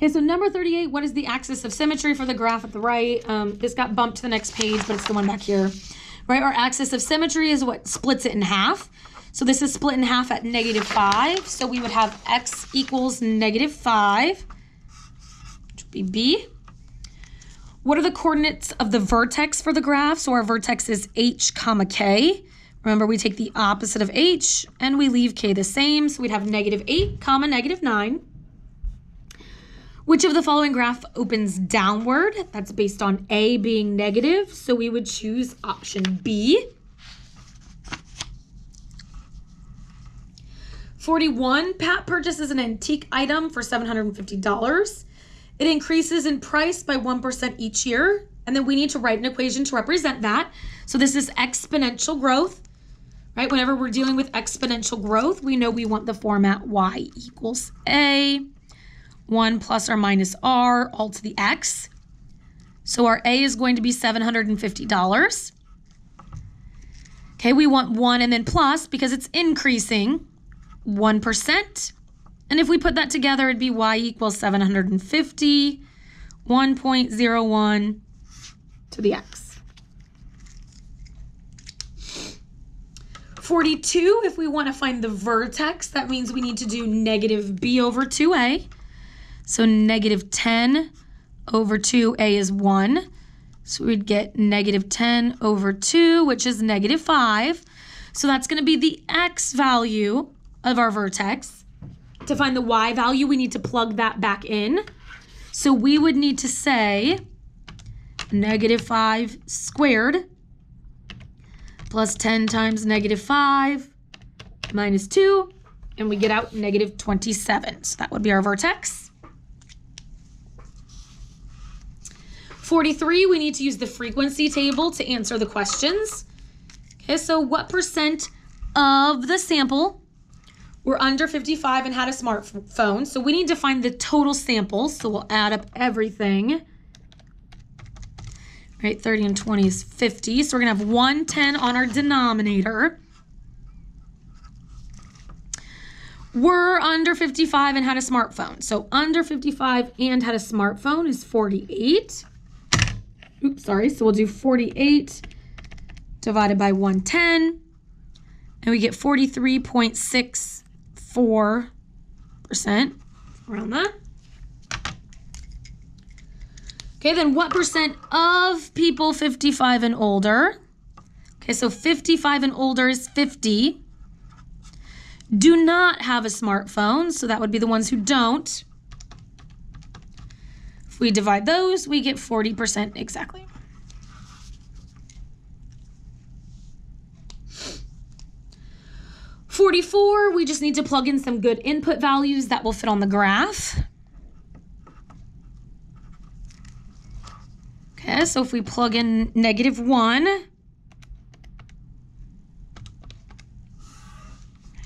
Okay, so number 38, what is the axis of symmetry for the graph at the right? This got bumped to the next page, but it's the one back here. Right, our axis of symmetry is what splits it in half. So this is split in half at -5. So we would have x equals -5, which would be B. What are the coordinates of the vertex for the graph? So our vertex is h comma k. Remember, we take the opposite of h and we leave k the same. So we'd have -8 comma -9. Which of the following graph opens downward? That's based on A being negative, so we would choose option B. 41, Pat purchases an antique item for $750. It increases in price by 1% each year, and then we need to write an equation to represent that. So this is exponential growth, right? Whenever we're dealing with exponential growth, we know we want the format y equals A, 1 plus or minus r, all to the x. So our A is going to be $750. Okay, we want 1 and then plus because it's increasing 1%. And if we put that together, it'd be y equals 750, 1.01 to the x. 42, if we want to find the vertex, that means we need to do negative b over 2a. So -10 over 2a is 1. So we'd get -10 over 2, which is -5. So that's going to be the x value of our vertex. To find the y value, we need to plug that back in. So we would need to say -5 squared plus 10 times -5 minus 2, and we get out -27. So that would be our vertex. 43, we need to use the frequency table to answer the questions. Okay, so what percent of the sample were under 55 and had a smartphone? So we need to find the total samples. So we'll add up everything. Right, 30 and 20 is 50. So we're gonna have 110 on our denominator. Were under 55 and had a smartphone. So under 55 and had a smartphone is 48. Oops, sorry. So we'll do 48 divided by 110. And we get 43.64%, around that. Okay, then what percent of people 55 and older? Okay, so 55 and older is 50. Do not have a smartphone, so that would be the ones who don't. If we divide those, we get 40% exactly. '44, we just need to plug in some good input values that will fit on the graph. Okay, so if we plug in -1,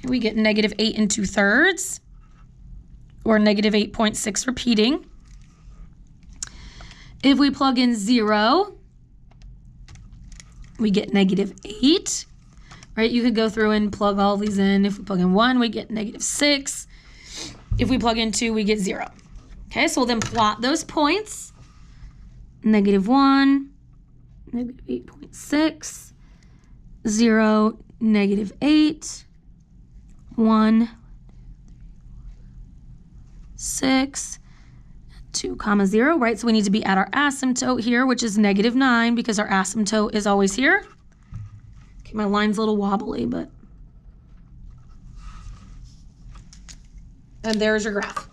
we get -8 2/3, or -8.6 repeating. If we plug in 0, we get -8. Right, you could go through and plug all these in. If we plug in 1, we get -6. If we plug in 2, we get 0. Okay, so we'll then plot those points. -1, -8.6, 0, -8, 1, 6, 2, 0, right? So we need to be at our asymptote here, which is -9, because our asymptote is always here. Okay, my line's a little wobbly, but... And there's your graph.